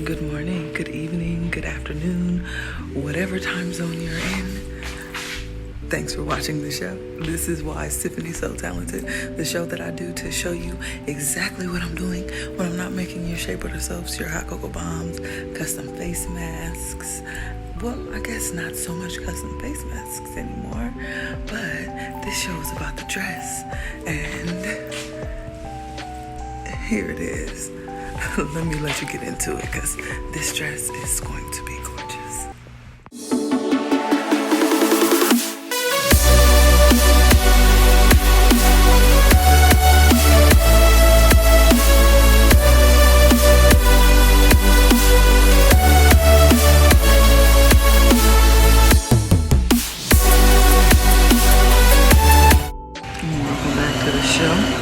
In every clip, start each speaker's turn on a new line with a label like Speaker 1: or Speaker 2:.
Speaker 1: Good morning, good evening, good afternoon, whatever time zone you're in. Thanks for watching the show. This is why Tiffany So Talented, the show that I do to show you exactly what I'm doing when I'm not making your shea butter soaps, your hot cocoa bombs, custom face masks. Well, I guess not so much custom face masks anymore, but this show is about the dress, and here it is. Let me let you get into it, because this dress is going to be gorgeous. Welcome back to the show.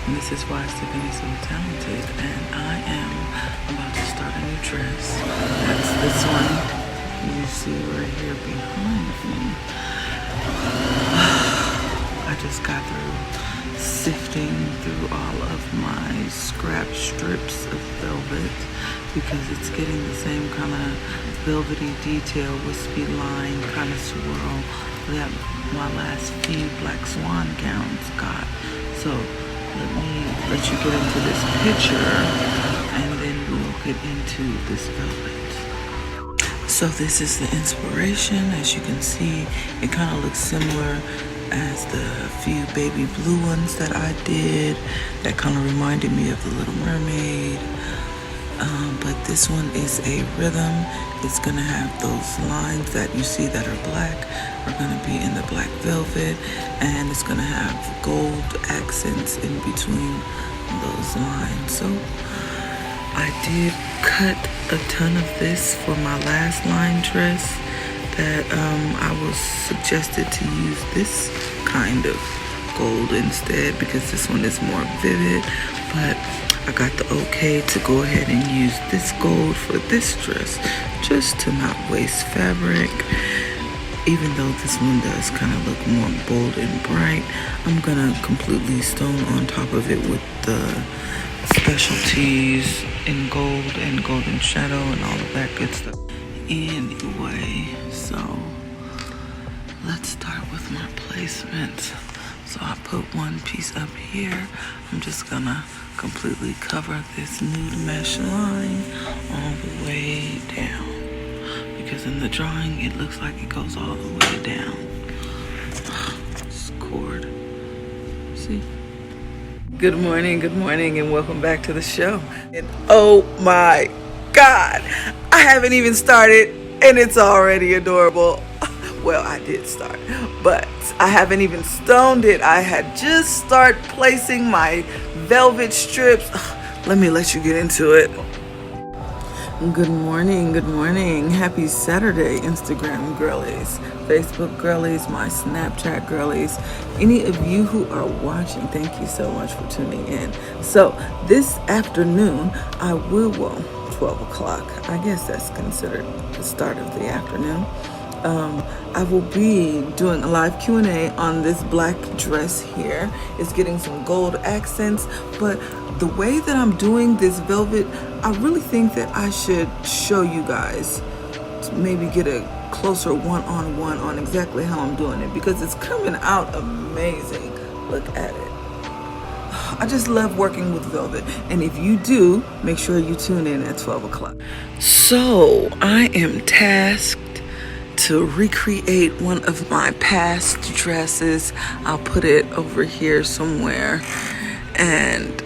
Speaker 1: And this is why Tiffany So Talented, and I am about to start a new dress. That's this one you see right here behind me. I just got through sifting through all of my scrap strips of velvet because it's getting the same kind of velvety detail, wispy line kind of swirl that my last few black Swan gowns got. So let me let you get into this picture, and then we'll get into this velvet. So this is the inspiration. As you can see, it kind of looks similar as the few baby blue ones that I did. That kind of reminded me of the Little Mermaid. But this one is a rhythm. It's gonna have those lines that you see that are black are gonna be in the black velvet, and it's gonna have gold accents in between those lines. So I did cut a ton of this for my last line dress that I was suggested to use this kind of gold instead because this one is more vivid, but I got the okay to go ahead and use this gold for this dress just to not waste fabric. Even though this one does kind of look more bold and bright, I'm gonna completely stone on top of it with the specialties in gold and golden shadow and all of that good stuff. Anyway, so let's start with my placement. So I put one piece up here. I'm just gonna completely cover this nude mesh line all the way down, because in the drawing it looks like it goes all the way down. This cord, see? Good morning, and welcome back to the show. And oh my God, I haven't even started and it's already adorable. Well, I did start, but I haven't even stoned it. I had just started placing my velvet strips. Let me let you get into it. Good morning. Happy Saturday, Instagram girlies, Facebook girlies, my Snapchat girlies. Any of you who are watching, thank you so much for tuning in. So this afternoon, I will, 12 o'clock, I guess that's considered the start of the afternoon. I will be doing a live Q&A on this black dress here. It's getting some gold accents, but the way that I'm doing this velvet, I really think that I should show you guys to maybe get a closer one-on-one on exactly how I'm doing it, because it's coming out amazing. Look at it. I just love working with velvet, and if you do, make sure you tune in at 12 o'clock. So I am tasked to recreate one of my past dresses. I'll put it over here somewhere and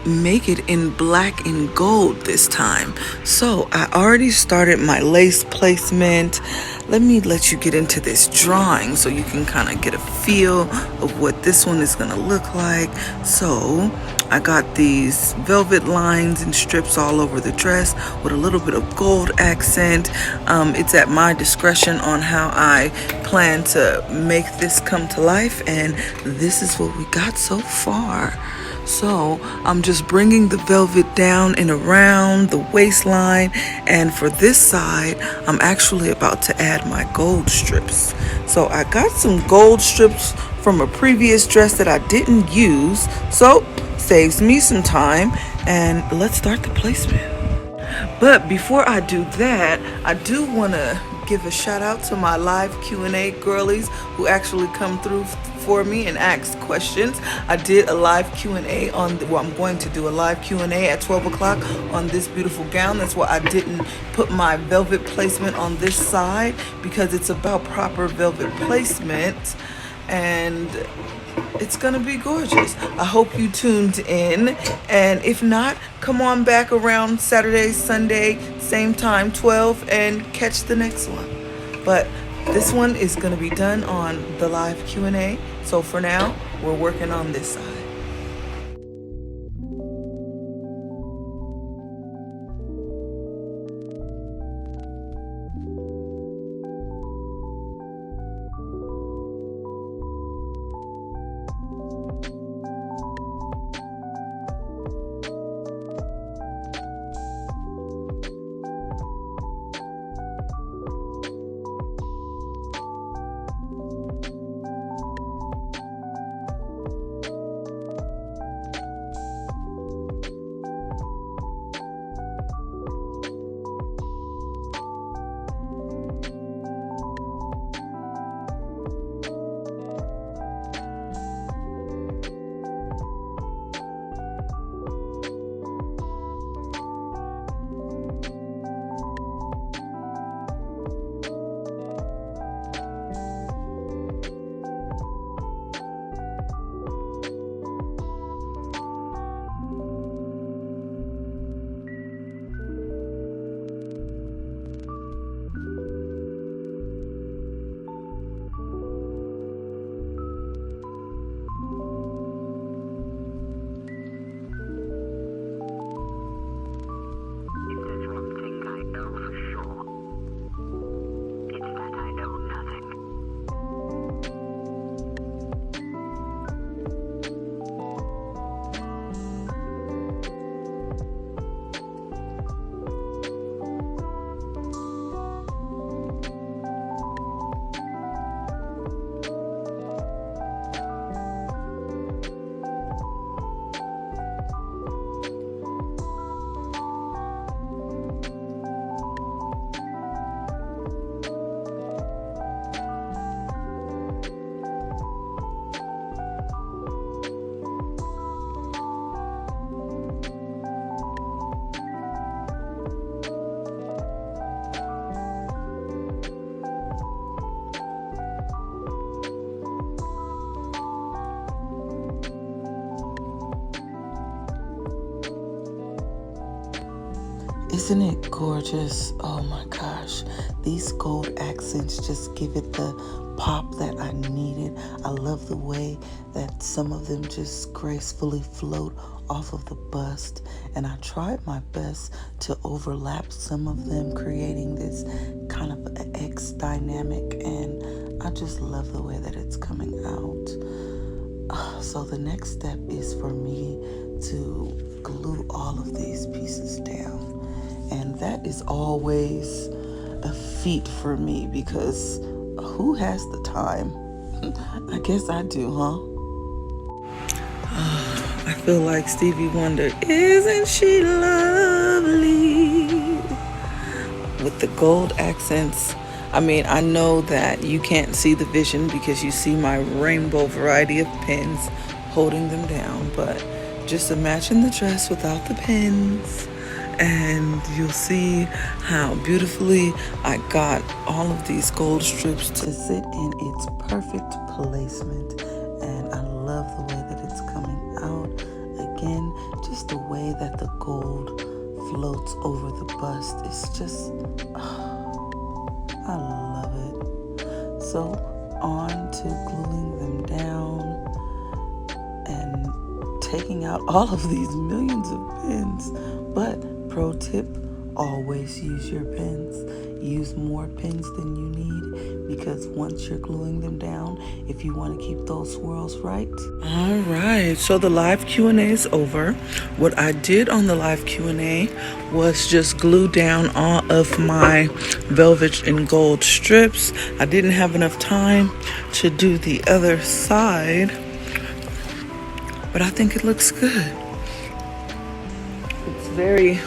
Speaker 1: make it in black and gold this time. So I already started my lace placement. Let me let you get into this drawing so you can kind of get a feel of what this one is going to look like. So I got these velvet lines and strips all over the dress with a little bit of gold accent. It's at my discretion on how I plan to make this come to life, and this is what we got so far. So I'm just bringing the velvet down and around the waistline, and for this side I'm actually about to add my gold strips. So I got some gold strips from a previous dress that I didn't use, so saves me some time, and let's start the placement. But before I do that, I do want to give a shout out to my live Q&A girlies who actually come through for me and ask questions. I did a live Q&A I'm going to do a live Q&A at 12 o'clock on this beautiful gown. That's why I didn't put my velvet placement on this side, because it's about proper velvet placement, and it's gonna be gorgeous. I hope you tuned in, and if not, come on back around Saturday, Sunday, same time, 12, and catch the next one. But this one is gonna be done on the live Q&A. So for now, we're working on this side. Isn't it gorgeous? Oh my gosh. These gold accents just give it the pop that I needed. I love the way that some of them just gracefully float off of the bust. And I tried my best to overlap some of them, creating this kind of an X dynamic. And I just love the way that it's coming out. So the next step is for me to glue all of these pieces down. And that is always a feat for me, because who has the time? I guess I do, huh? I feel like Stevie Wonder, isn't she lovely? With the gold accents. I mean, I know that you can't see the vision because you see my rainbow variety of pins holding them down, but just imagine the dress without the pins, and you'll see how beautifully I got all of these gold strips to sit in its perfect placement. And I love the way that it's coming out. Again, just the way that the gold floats over the bust is just, I love it. So on to gluing them down and taking out all of these millions of pins. But pro tip, always use your pins. Use more pins than you need, because once you're gluing them down, if you want to keep those swirls right. All right, so the live Q&A is over. What I did on the live Q&A was just glue down all of my velvet and gold strips. I didn't have enough time to do the other side, but I think it looks good. It's very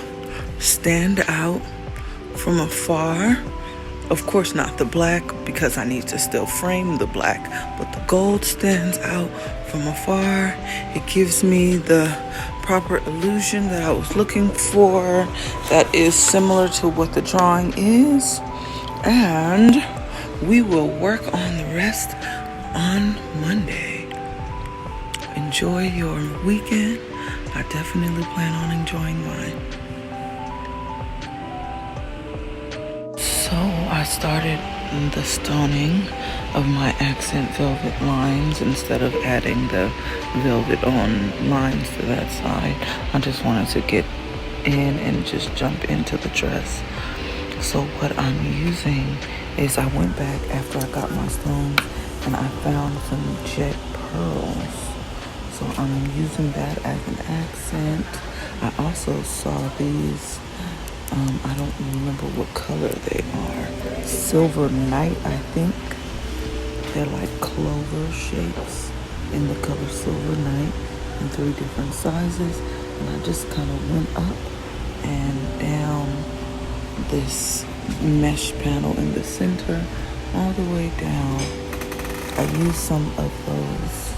Speaker 1: stand out from afar. Of course not the black, because I need to still frame the black, but the gold stands out from afar. It gives me the proper illusion that I was looking for, that is similar to what the drawing is. And we will work on the rest on Monday. Enjoy your weekend. I definitely plan on enjoying mine. So I started the stoning of my accent velvet lines instead of adding the velvet on lines to that side. I just wanted to get in and just jump into the dress. So what I'm using is, I went back after I got my stones and I found some jet pearls. So I'm using that as an accent. I also saw these, I don't remember what color they are. Silver Night, I think. They're like clover shapes in the color Silver Night in 3 different sizes. And I just kind of went up and down this mesh panel in the center all the way down. I used some of those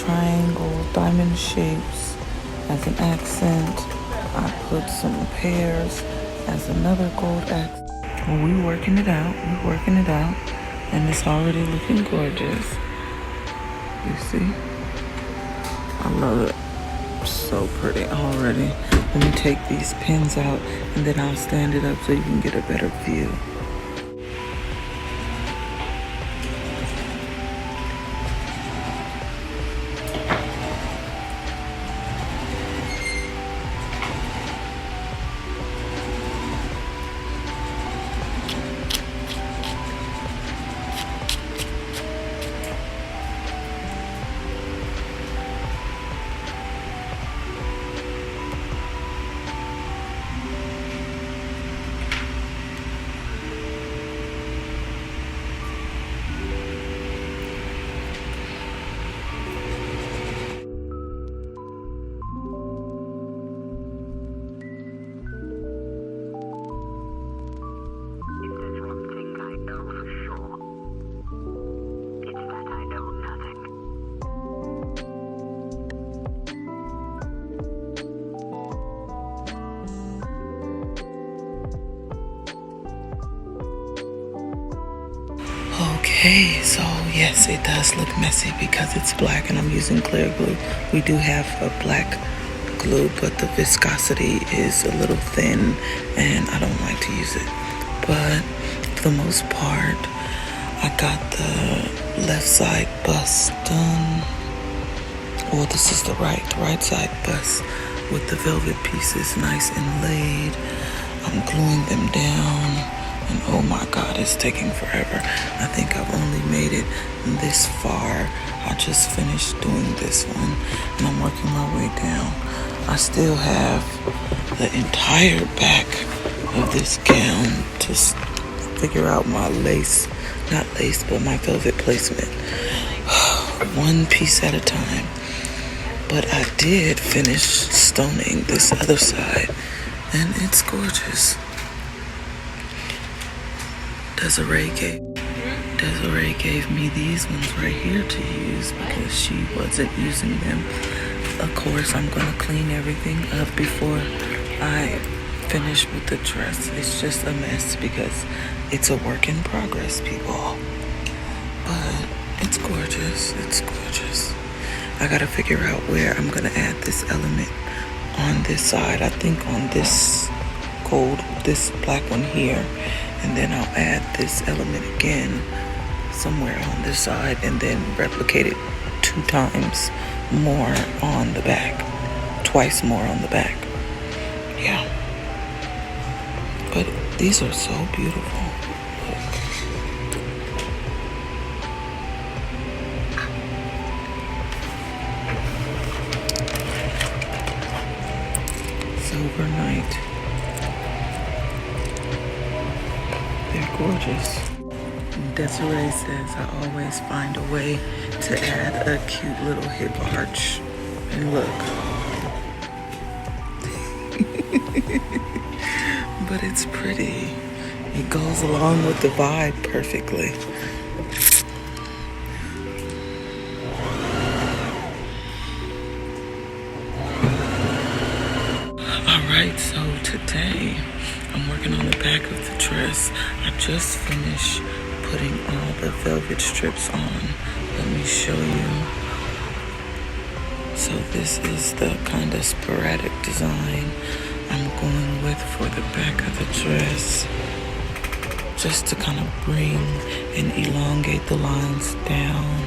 Speaker 1: triangle diamond shapes as an accent. I put some pears as another gold accent. Well, we're working it out, and it's already looking gorgeous. You see? I love it. So pretty already. Let me take these pins out and then I'll stand it up so you can get a better view. Okay, so yes, it does look messy because it's black and I'm using clear glue. We do have a black glue, but the viscosity is a little thin and I don't like to use it. But for the most part, I got the left side bust done. Well, this is the right side bust with the velvet pieces nice and laid. I'm gluing them down. And oh my God, it's taking forever. I think I've only made it this far. I just finished doing this one and I'm working my way down. I still have the entire back of this gown to figure out my lace, not lace, but my velvet placement. One piece at a time. But I did finish stoning this other side and it's gorgeous. Desiree gave me these ones right here to use because she wasn't using them. Of course, I'm gonna clean everything up before I finish with the dress. It's just a mess because it's a work in progress, people. But it's gorgeous, it's gorgeous. I gotta figure out where I'm gonna add this element on this side. I think on this gold, this black one here. And then I'll add this element again somewhere on this side and then replicate it 2 times more on the back. Twice more on the back. Yeah. But these are so beautiful. Look. Silver Night. They're gorgeous. Desiree says I always find a way to add a cute little hip arch. And look. But it's pretty. It goes along with the vibe perfectly. Alright, so today I'm working on the back of the dress. I just finished putting all the velvet strips on. Let me show you. So this is the kind of sporadic design I'm going with for the back of the dress, just to kind of bring and elongate the lines down.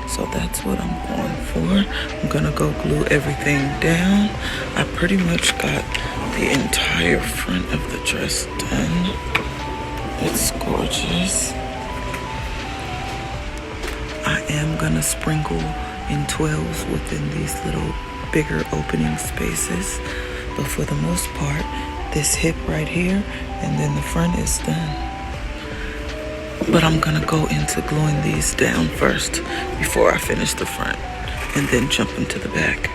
Speaker 1: So that's what I'm going for. I'm gonna go glue everything down. I pretty much got the entire front of the dress done. It's gorgeous. I am gonna sprinkle in 12s within these little bigger opening spaces. But for the most part, this hip right here and then the front is done. But I'm gonna go into gluing these down first before I finish the front and then jump into the back.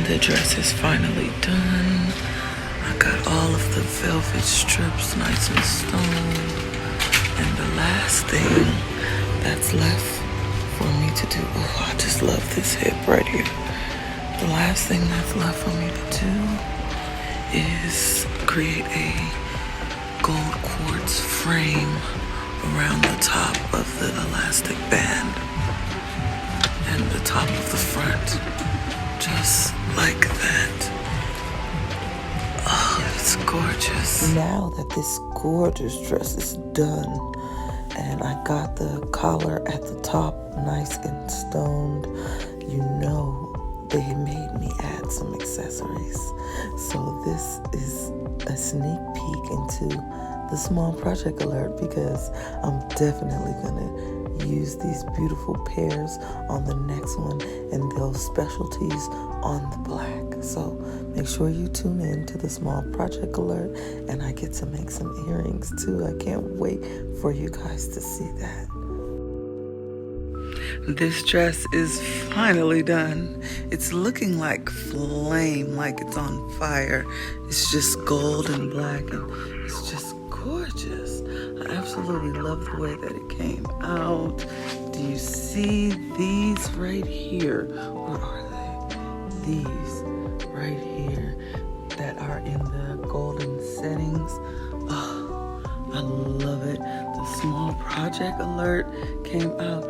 Speaker 1: The dress is finally done. I got all of the velvet strips nice and stoned. And the last thing that's left for me to do, oh, I just love this hip right here. The last thing that's left for me to do is create a gold quartz frame around the top of the elastic band and the top of the front. Just like that. Oh, it's gorgeous. Now that this gorgeous dress is done and I got the collar at the top nice and stoned, you know they made me add some accessories. So this is a sneak peek into the small project alert, because I'm definitely gonna use these beautiful pairs on the next one and those specialties on the black. So make sure you tune in to the small project alert, and I get to make some earrings too. I can't wait for you guys to see that. This dress is finally done. It's looking like flame, like it's on fire. It's just gold and black, and it's just gorgeous. I absolutely love the way that it came out. Do you see these right here? Where are they? These right here that are in the golden settings. Oh, I love it. The small project alert came out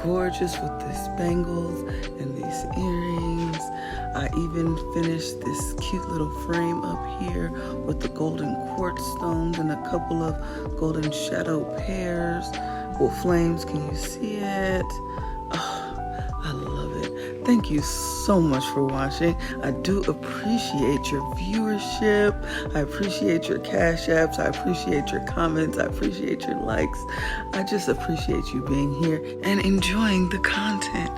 Speaker 1: gorgeous with the spangles and these earrings. I even finished this cute little frame up here with the golden quartz stones and a couple of golden shadow pairs. Well, flames, can you see it? Oh, I love it. Thank you so much for watching. I do appreciate your viewership. I appreciate your cash apps. I appreciate your comments. I appreciate your likes. I just appreciate you being here and enjoying the content.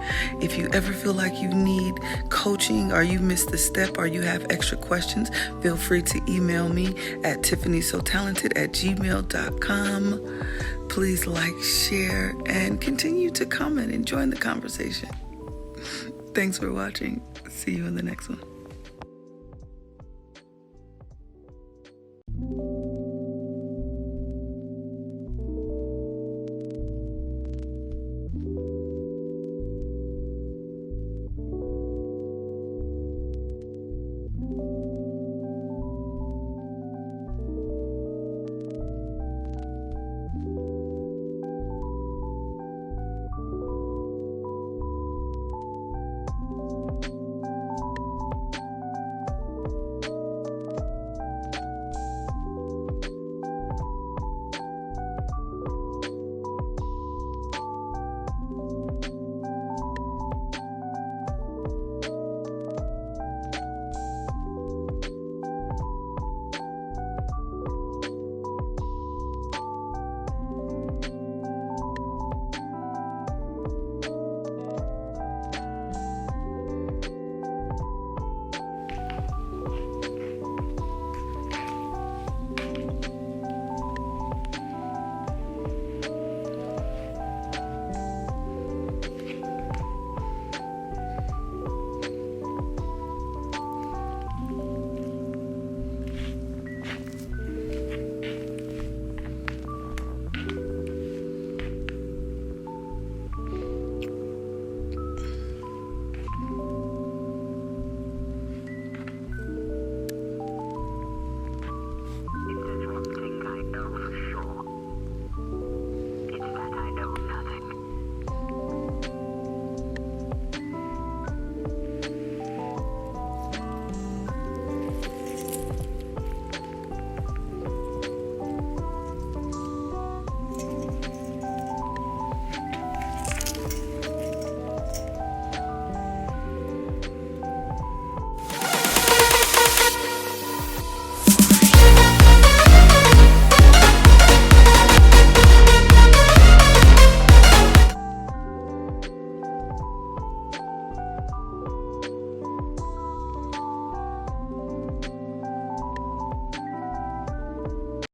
Speaker 1: If you ever feel like you need coaching, or you missed a step, or you have extra questions, feel free to email me at tiffanysotalented@gmail.com. Please like, share, and continue to comment and join the conversation. Thanks for watching. See you in the next one.